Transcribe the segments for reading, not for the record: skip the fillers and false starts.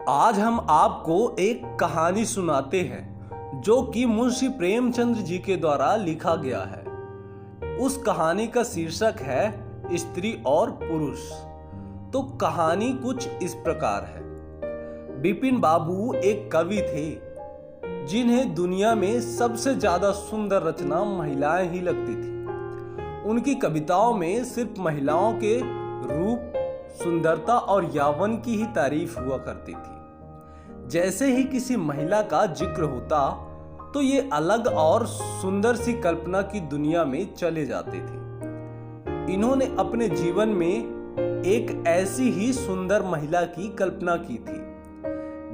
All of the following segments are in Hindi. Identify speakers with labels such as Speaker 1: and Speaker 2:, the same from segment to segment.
Speaker 1: आज हम आपको एक कहानी सुनाते हैं जो कि मुंशी प्रेमचंद्र जी के द्वारा लिखा गया है। उस कहानी का शीर्षक है स्त्री और पुरुष। तो कहानी कुछ इस प्रकार है। बिपिन बाबू एक कवि थे जिन्हें दुनिया में सबसे ज्यादा सुंदर रचना महिलाएं ही लगती थी। उनकी कविताओं में सिर्फ महिलाओं के रूप, सुंदरता और यौवन की ही तारीफ हुआ करती थी। जैसे ही किसी महिला का जिक्र होता तो ये अलग और सुंदर सी कल्पना की दुनिया में चले जाते थे। इन्होंने अपने जीवन में एक ऐसी ही सुंदर महिला की कल्पना की थी।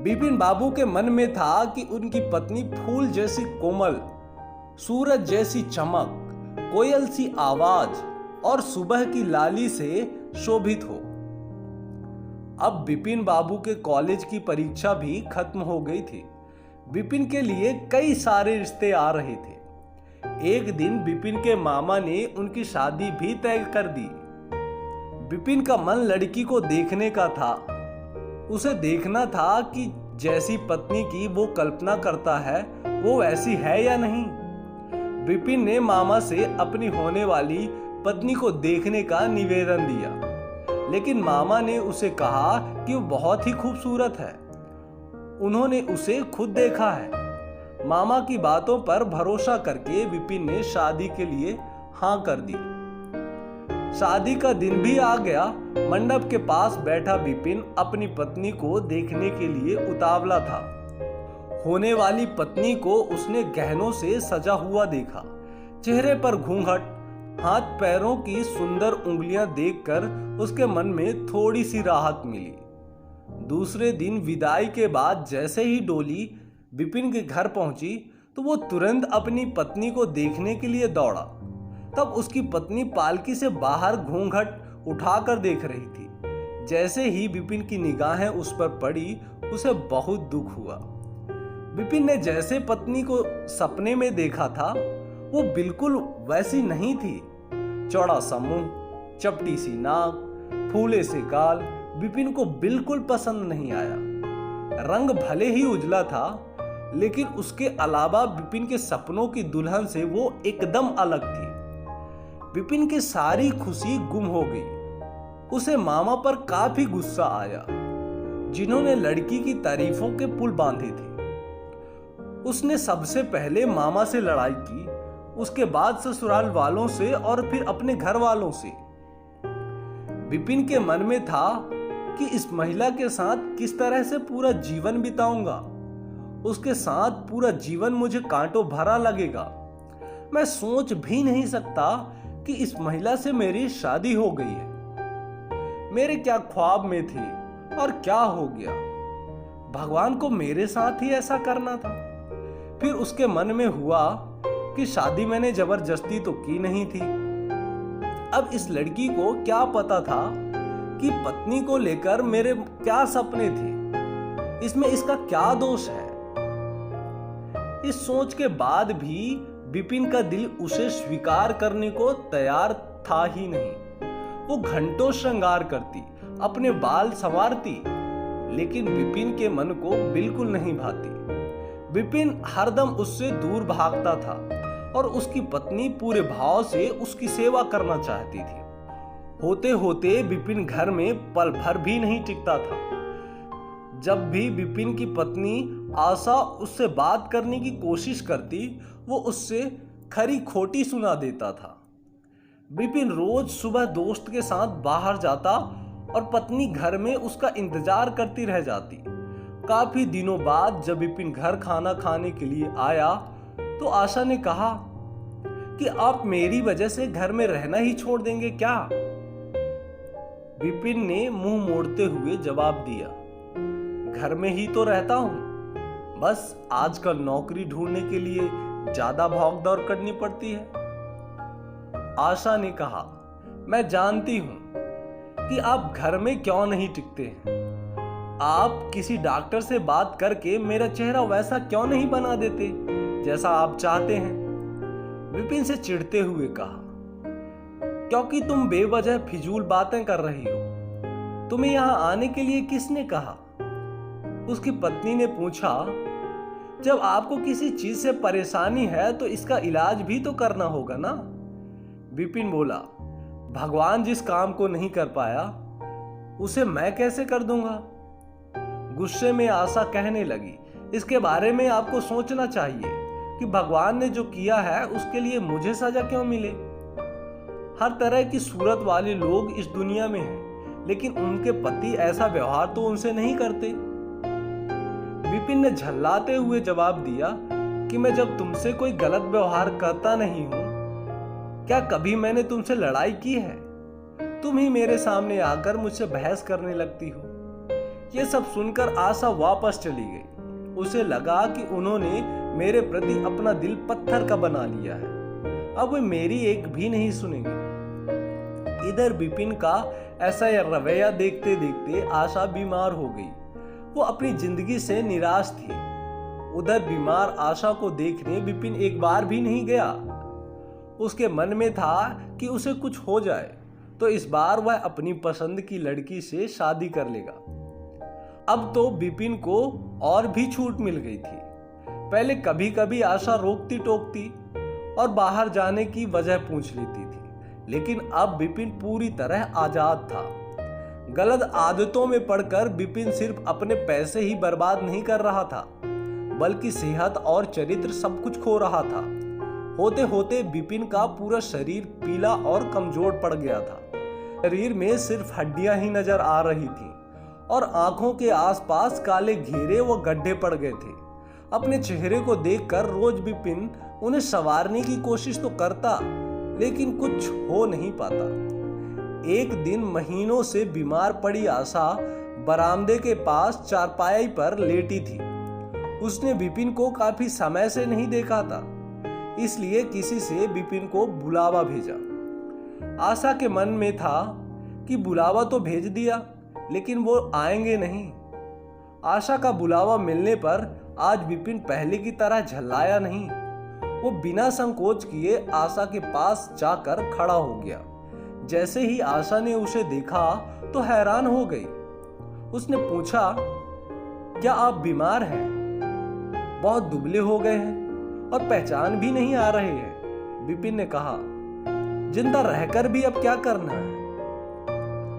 Speaker 1: बिपिन बाबू के मन में था कि उनकी पत्नी फूल जैसी कोमल, सूरज जैसी चमक, कोयल सी आवाज और सुबह की लाली से शोभित हो। अब बिपिन बाबू के कॉलेज की परीक्षा भी खत्म हो गई थी। बिपिन के लिए कई सारे रिश्ते आ रहे थे। एक दिन बिपिन के मामा ने उनकी शादी भी तय कर दी। बिपिन का मन लड़की को देखने का था। उसे देखना था कि जैसी पत्नी की वो कल्पना करता है वो वैसी है या नहीं। बिपिन ने मामा से अपनी होने वाली पत्नी को देखने का निवेदन दिया, लेकिन मामा ने उसे कहा कि वो बहुत ही खूबसूरत है। उन्होंने उसे खुद देखा है। मामा की बातों पर भरोसा करके बिपिन ने शादी के लिए हाँ कर दी। शादी का दिन भी आ गया। मंडप के पास बैठा बिपिन अपनी पत्नी को देखने के लिए उतावला था। होने वाली पत्नी को उसने गहनों से सजा हुआ देखा। चेहरे पर घूंघट, हाथ पैरों की सुंदर उंगलियां देखकर उसके मन में थोड़ी सी राहत मिली। दूसरे दिन विदाई के बाद जैसे ही डोली बिपिन के घर पहुंची तो वो तुरंत अपनी पत्नी को देखने के लिए दौड़ा। तब उसकी पत्नी पालकी से बाहर घूंघट उठाकर देख रही थी। जैसे ही बिपिन की निगाहें उस पर पड़ी उसे बहुत दुख हुआ। बिपिन ने जैसे पत्नी को सपने में देखा था वो बिल्कुल वैसी नहीं थी। चौड़ा सा मुंह, चपटी सी नाक, फूले से गाल बिपिन को बिल्कुल पसंद नहीं आया। रंग भले ही उजला था, लेकिन उसके अलावा बिपिन के सपनों की दुल्हन से वो एकदम अलग थी। बिपिन की सारी खुशी गुम हो गई। उसे मामा पर काफी गुस्सा आया, जिन्होंने लड़की की तारीफों के पुल बांधे थे। उसने सबसे पहले मामा से लड़ाई की, उसके बाद ससुराल वालों से और फिर अपने घर वालों से। बिपिन के मन में था कि इस महिला के साथ किस तरह से पूरा जीवन बिताऊंगा। उसके साथ पूरा जीवन मुझे कांटों भरा लगेगा। मैं सोच भी नहीं सकता कि इस महिला से मेरी शादी हो गई है। मेरे क्या ख्वाब में थी और क्या हो गया। भगवान को मेरे साथ ही ऐसा करना था। फिर उसके मन में हुआ कि शादी मैंने जबरदस्ती तो की नहीं थी। अब इस लड़की को क्या पता था कि पत्नी को लेकर मेरे क्या सपने थे। इसमें इसका क्या दोष है। इस सोच के बाद भी बिपिन का दिल उसे स्वीकार करने को तैयार था ही नहीं। वो घंटों श्रृंगार करती, अपने बाल संवारती, लेकिन बिपिन के मन को बिल्कुल नहीं भाती। बिपिन हरदम उससे दूर भागता था और उसकी पत्नी पूरे भाव से उसकी सेवा करना चाहती थी। होते होते बिपिन घर में पल भर भी नहीं टिकता था। जब भी बिपिन की पत्नी आशा उससे बात करने की कोशिश करती वो उससे खरी खोटी सुना देता था। बिपिन रोज सुबह दोस्त के साथ बाहर जाता और पत्नी घर में उसका इंतजार करती रह जाती। काफी दिनों बाद जब बिपिन घर खाना खाने के लिए आया तो आशा ने कहा कि आप मेरी वजह से घर में रहना ही छोड़ देंगे क्या। बिपिन ने मुंह मोड़ते हुए जवाब दिया, घर में ही तो रहता हूं, बस आजकल नौकरी ढूंढने के लिए ज्यादा भाग दौड़ करनी पड़ती है। आशा ने कहा, मैं जानती हूं कि आप घर में क्यों नहीं टिकते हैं। आप किसी डॉक्टर से बात करके मेरा चेहरा वैसा क्यों नहीं बना देते जैसा आप चाहते हैं। बिपिन से चिढ़ते हुए कहा, क्योंकि तुम बेवजह फिजूल बातें कर रही हो। तुम्हें यहां आने के लिए किसने कहा। उसकी पत्नी ने पूछा, जब आपको किसी चीज से परेशानी है तो इसका इलाज भी तो करना होगा ना। विपिन बोला, भगवान जिस काम को नहीं कर पाया उसे मैं कैसे कर दूंगा। गुस्से में आशा कहने लगी, इसके बारे में आपको सोचना चाहिए कि भगवान ने जो किया है उसके लिए मुझे सजा क्यों मिले। हर तरह की सूरत वाले लोग इस दुनिया में हैं, लेकिन उनके पति ऐसा व्यवहार तो उनसे नहीं करते। विपिन ने झल्लाते हुए जवाब दिया कि मैं जब तुमसे कोई गलत व्यवहार करता नहीं हूं, क्या कभी मैंने तुमसे लड़ाई की है? तुम ही मेरे सामने आकर मुझसे बहस करने लगती हो। यह सब सुनकर आशा वापस चली गई। उसे लगा कि उन्होंने मेरे प्रति अपना दिल पत्थर का बना लिया है, अब वे मेरी एक भी नहीं सुनेंगे। इधर विपिन का ऐसा रवैया देखते देखते आशा बीमार हो गई। वो अपनी जिंदगी से निराश थी। उधर बीमार आशा को देखने विपिन एक बार भी नहीं गया। उसके मन में था कि उसे कुछ हो जाए तो इस बार वह अपनी पसंद की लड़की से शादी कर लेगा। अब तो विपिन को और भी छूट मिल गई थी। पहले कभी कभी आशा रोकती टोकती और बाहर जाने की वजह पूछ लेती थी, लेकिन अब विपिन पूरी तरह आजाद था। गलत आदतों में पड़कर विपिन सिर्फ अपने पैसे ही बर्बाद नहीं कर रहा था, बल्कि सेहत और चरित्र सब कुछ खो रहा था। होते होते विपिन का पूरा शरीर पीला और कमजोर पड़ गया था। शरीर में सिर्फ हड्डियां ही नजर आ रही थीं और आंखों के आसपास काले घेरे व गड्ढे पड़ गए थे। अपने चेहरे को देखकर रोज विपिन उन्हें संवारने की कोशिश तो करता, लेकिन कुछ हो नहीं पाता। एक दिन महीनों से बीमार पड़ी आशा बरामदे के पास चारपाई पर लेटी थी। उसने विपिन को काफी समय से नहीं देखा था, इसलिए किसी से विपिन को बुलावा भेजा। आशा के मन में था कि बुलावा तो भेज दिया, लेकिन वो आएंगे नहीं। आशा का बुलावा मिलने पर आज विपिन पहले की तरह झल्लाया नहीं। वो बिना संकोच किए आशा के पास जाकर खड़ा हो गया। जैसे ही आशा ने उसे देखा तो हैरान हो गई। उसने पूछा, क्या आप बीमार हैं? बहुत दुबले हो गए हैं और पहचान भी नहीं आ रहे हैं। विपिन ने कहा, जिंदा रहकर भी अब क्या करना है?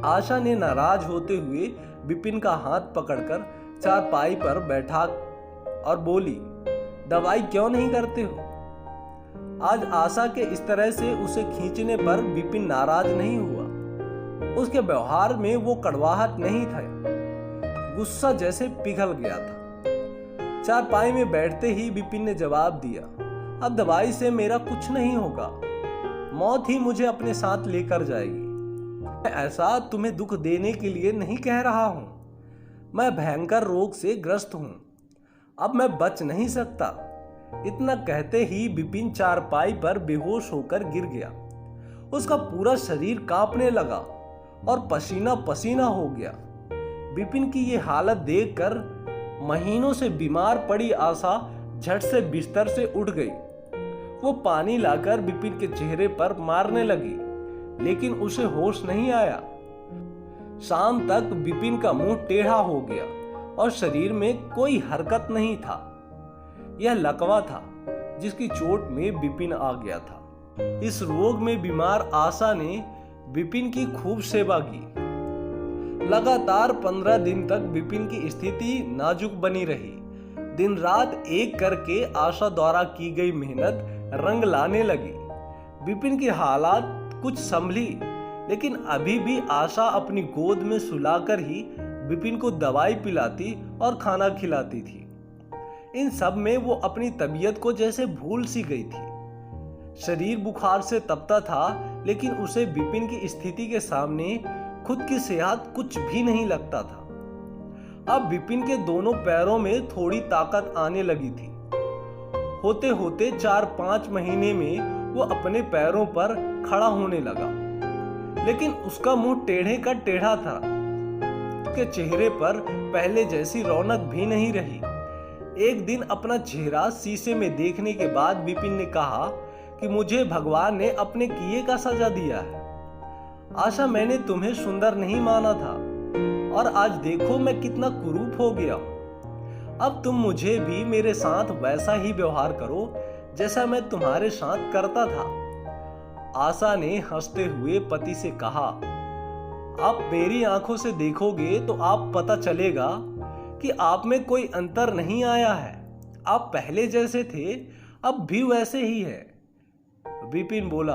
Speaker 1: आशा ने नाराज होते हुए विपिन का हाथ पकड़कर चारपाई पर बैठा और बोली, दवाई क्यों नहीं करते हो? आज आशा के इस तरह से उसे खींचने पर विपिन नाराज नहीं हुआ। उसके व्यवहार में वो कड़वाहट नहीं था, गुस्सा जैसे पिघल गया था। चारपाई में बैठते ही विपिन ने जवाब दिया, अब दवाई से मेरा कुछ नहीं होगा, मौत ही मुझे अपने साथ लेकर जाएगी। मैं ऐसा तुम्हें दुख देने के लिए नहीं कह रहा हूं। मैं भयंकर रोग से ग्रस्त हूं, अब मैं बच नहीं सकता। इतना कहते ही विपिन चारपाई पर बेहोश होकर गिर गया। उसका पूरा शरीर कांपने लगा और पसीना पसीना हो गया। विपिन की ये हालत देखकर महीनों से बीमार पड़ी आशा झट से बिस्तर से उठ गई। वो पानी लाकर विपिन के चेहरे पर मारने लगी, लेकिन उसे होश नहीं आया। शाम तक विपिन का मुंह टेढ़ा हो गया और शरीर में कोई हरकत नहीं था। यह लकवा था जिसकी चोट में विपिन आ गया था। इस रोग में बीमार आशा ने विपिन की खूब सेवा की। लगातार 15 दिन तक विपिन की स्थिति नाजुक बनी रही। दिन रात एक करके आशा द्वारा की गई मेहनत रंग लाने लगी। विपिन की हालात कुछ संभली, लेकिन अभी भी आशा अपनी गोद में सुलाकर ही विपिन को दवाई पिलाती और खाना खिलाती थी। इन सब में वो अपनी तबीयत को जैसे भूल सी गई थी। शरीर बुखार से तपता था, लेकिन उसे विपिन की स्थिति के सामने खुद की सेहत कुछ भी नहीं लगता था। अब विपिन के दोनों पैरों में थोड़ी ताकत आने लगी थी। होते होते 4-5 महीने में वो अपने पैरों पर खड़ा होने लगा, लेकिन उसका मुंह टेढ़े का टेढ़ा था। उसके चेहरे पर पहले जैसी रौनक भी नहीं रही। एक दिन अपना चेहरा शीशे में देखने के बाद विपिन ने कहा कि मुझे भगवान ने अपने किए का सजा दिया है। आशा, मैंने तुम्हें सुंदर नहीं माना था और आज देखो मैं कितना कुरूप हो गया। अब तुम मुझे भी मेरे साथ वैसा ही व्यवहार करो जैसा मैं तुम्हारे साथ करता था। आशा ने हंसते हुए पति से कहा, आप मेरी आंखों से देखोगे तो आप पता चलेगा कि आप में कोई अंतर नहीं आया है। आप पहले जैसे थे अब भी वैसे ही है। विपिन बोला,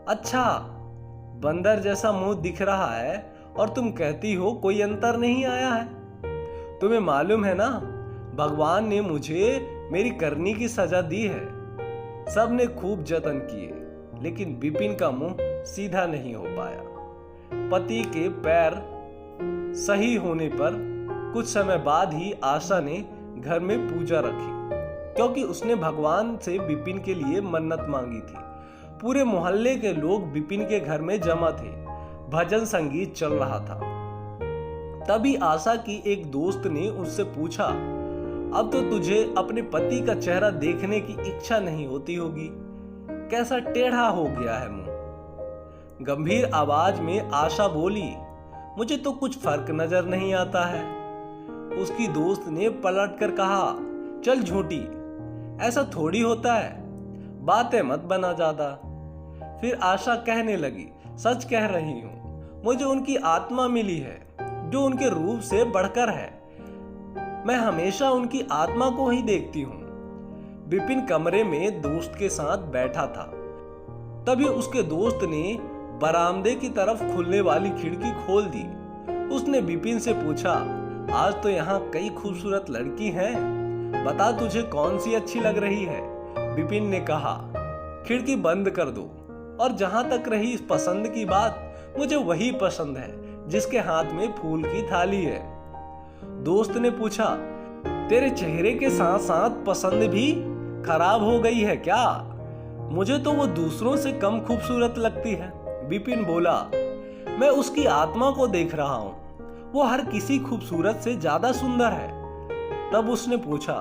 Speaker 1: अच्छा, बंदर जैसा मुंह दिख रहा है और तुम कहती हो कोई अंतर नहीं आया है। तुम्हें मालूम है ना, भगवान ने मुझे मेरी करनी की सजा दी है। सबने खूब जतन किए लेकिन विपिन का मुंह सीधा नहीं हो पाया। पति के पैर सही होने पर कुछ समय बाद ही आशा ने घर में पूजा रखी, क्योंकि उसने भगवान से विपिन के लिए मन्नत मांगी थी। पूरे मोहल्ले के लोग विपिन के घर में जमा थे। भजन संगीत चल रहा था। तभी आशा की एक दोस्त ने उससे पूछा, अब तो तुझे अपने पति का चेहरा देखने की इच्छा नहीं होती होगी, कैसा टेढ़ा हो गया है मुंह। गंभीर आवाज में आशा बोली, मुझे तो कुछ फर्क नजर नहीं आता है। उसकी दोस्त ने पलट कर कहा, चल झूठी, ऐसा थोड़ी होता है, बातें मत बना ज्यादा। फिर आशा कहने लगी, सच कह रही हूं, मुझे उनकी आत्मा मिली है जो उनके रूप से बढ़कर है। मैं हमेशा उनकी आत्मा को ही देखती हूं। विपिन कमरे में दोस्त के साथ बैठा था। तभी उसके दोस्त ने बरामदे की तरफ खुलने वाली खिड़की खोल दी। उसने विपिन से पूछा, आज तो यहाँ कई खूबसूरत लड़की हैं, बता तुझे कौन सी अच्छी लग रही है। विपिन ने कहा, खिड़की बंद कर दो, और जहां तक रही इस पसंद की बात, मुझे वही पसंद है जिसके हाथ में फूल की थाली है। दोस्त ने पूछा, तेरे चेहरे के साथ साथ पसंद भी खराब हो गई है क्या? मुझे तो वो दूसरों से कम खूबसूरत लगती है। विपिन बोला, मैं उसकी आत्मा को देख रहा हूं, वो हर किसी खूबसूरत से ज्यादा सुंदर है। तब उसने पूछा,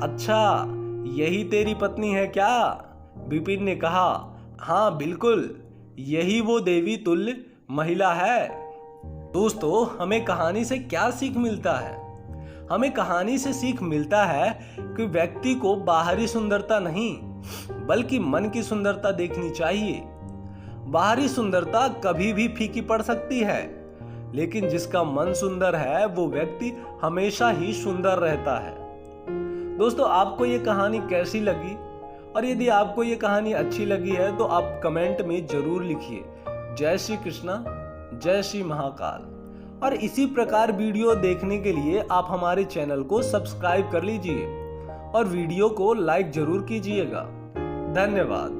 Speaker 1: अच्छा, यही तेरी पत्नी है क्या? विपिन ने कहा, हाँ बिल्कुल, यही वो देवी तुल्य महिला है। दोस्तों, हमें कहानी से क्या सीख मिलता है? हमें कहानी से सीख मिलता है कि व्यक्ति को बाहरी सुंदरता नहीं बल्कि मन की सुंदरता देखनी चाहिए। बाहरी सुंदरता कभी भी फीकी पड़ सकती है, लेकिन जिसका मन सुंदर है वो व्यक्ति हमेशा ही सुंदर रहता है। दोस्तों, आपको ये कहानी कैसी लगी? और यदि आपको ये कहानी अच्छी लगी है तो आप कमेंट में जरूर लिखिए। जय श्री कृष्णा, जय श्री महाकाल। और इसी प्रकार वीडियो देखने के लिए आप हमारे चैनल को सब्सक्राइब कर लीजिए और वीडियो को लाइक जरूर कीजिएगा। धन्यवाद।